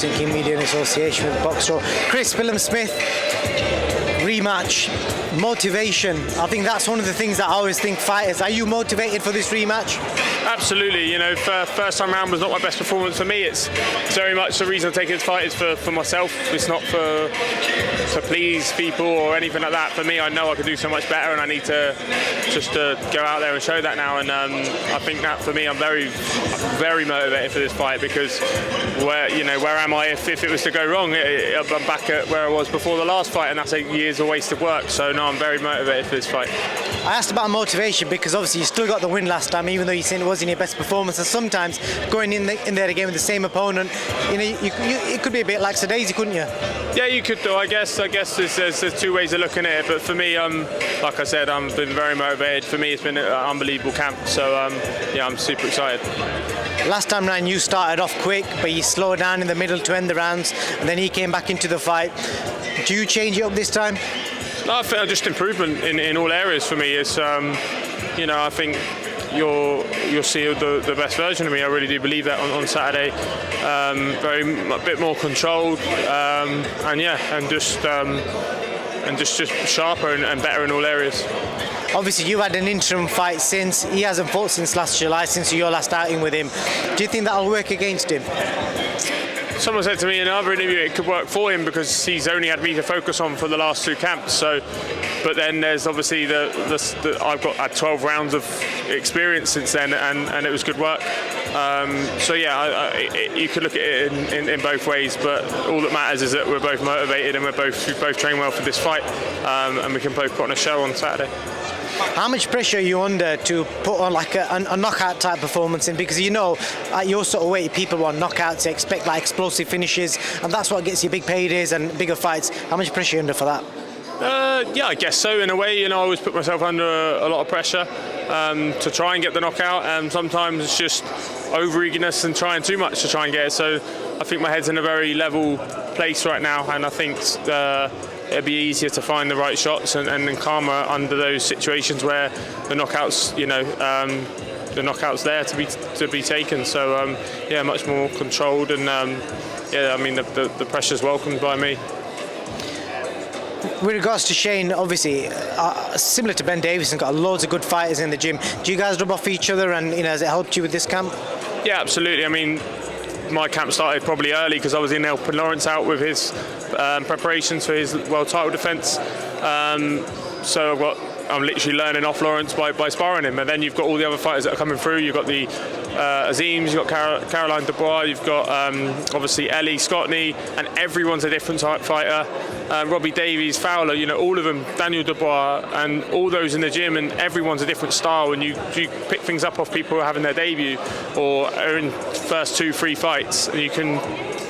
Helsinki Media and Association with Box Show. Chris, Billiam Smith, rematch, motivation. I think that's one of the things that I always think fighters. Are you motivated for this rematch? Absolutely. You know, first time round was not my best performance for me. It's very much the reason I take this fight is for myself. It's not to please people or anything like that. For me, I know I can do so much better, and I need to just to go out there and show that now. And I think that for me, I'm very motivated for this fight, because where am I if it was to go wrong? I'm back at where I was before the last fight, and that's 8 years of wasted work. So no, I'm very motivated for this fight. I asked about motivation because obviously you still got the win last time, even though you said it wasn't your best performance. And sometimes going in there again with the same opponent, it could be a bit lackadaisy, couldn't you? Yeah, you could do. I guess there's two ways of looking at it. But for me, like I said, I've been very motivated. For me, it's been an unbelievable camp. So I'm super excited. Last time round you started off quick, but you slowed down in the middle to end the rounds, and then he came back into the fight. Do you change it up this time? No, I think just improvement in all areas for me. It's I think you'll see the best version of me. I really do believe that on Saturday. A bit more controlled, and just sharper and better in all areas. Obviously, you had an interim fight since. He hasn't fought since last July, since your last outing with him. Do you think that'll work against him? Someone said to me in another interview it could work for him because he's only had me to focus on for the last two camps. But then there's obviously I've had 12 rounds of experience since then, and it was good work. You could look at it in both ways, but all that matters is that we're both motivated and we both train well for this fight, and we can both put on a show on Saturday. How much pressure are you under to put on like a knockout type performance in? Because at your sort of weight, people want knockouts, they expect like explosive finishes, and that's what gets you big paydays and bigger fights. How much pressure are you under for that? I guess so. In a way, I always put myself under a lot of pressure to try and get the knockout, and sometimes it's just over eagerness and trying too much to try and get it. So I think my head's in a very level place right now, and I think it'd be easier to find the right shots and calmer under those situations where the knockouts, the knockouts there to be taken. So much more controlled, and the pressure's welcomed by me. With regards to Shane, obviously, similar to Ben Davison, got loads of good fighters in the gym. Do you guys rub off each other, and has it helped you with this camp? Yeah, absolutely. I mean, my camp started probably early because I was in helping Lawrence out with his preparations for his world title defence. So I'm literally learning off Lawrence by sparring him, and then you've got all the other fighters that are coming through. You've got the Azims, you've got Caroline Dubois, you've got obviously Ellie Scotney, and everyone's a different type fighter. Robbie Davies, Fowler, all of them, Daniel Dubois, and all those in the gym, and everyone's a different style. And you pick things up off people who are having their debut or are in first 2-3 fights, and you can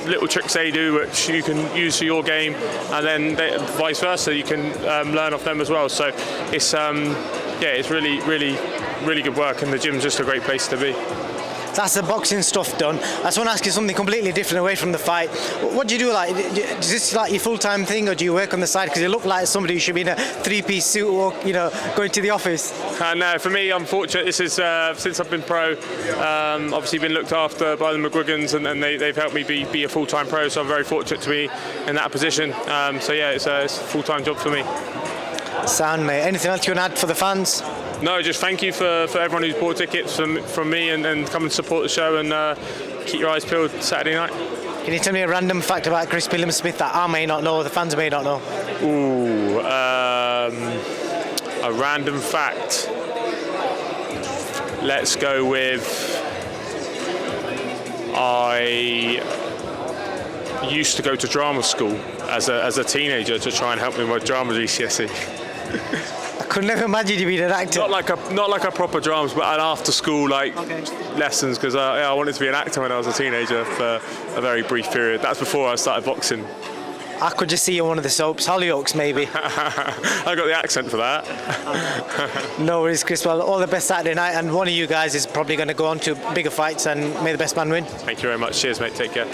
little tricks they do which you can use for your game, and then vice versa, you can learn off them as well. So it's it's really good work, and the gym's just a great place to be. That's the boxing stuff done. I just want to ask you something completely different away from the fight. What do you do? Is this like your full-time thing, or do you work on the side? Because you look like somebody who should be in a 3-piece suit or going to the office. No, for me, I'm fortunate. This is since I've been pro, obviously been looked after by the McGuigans, and they've helped me be a full-time pro. So I'm very fortunate to be in that position. It's a full-time job for me. Sound, mate. Anything else you want to add for the fans? No, just thank you for everyone who's bought tickets from me and come and support the show, and keep your eyes peeled Saturday night. Can you tell me a random fact about Chris Billiam Smith that I may not know, the fans may not know? Ooh, a random fact. Let's go with I used to go to drama school as a teenager to try and help me with my drama GCSE. I could never imagine you being an actor. Not like a proper drums, but an after school lessons, because I wanted to be an actor when I was a teenager for a very brief period. That's before I started boxing. I could just see you on one of the soaps, Hollyoaks maybe. I got the accent for that. No worries, Chris. Well, all the best Saturday night, and one of you guys is probably going to go on to bigger fights, and may the best man win. Thank you very much. Cheers, mate. Take care.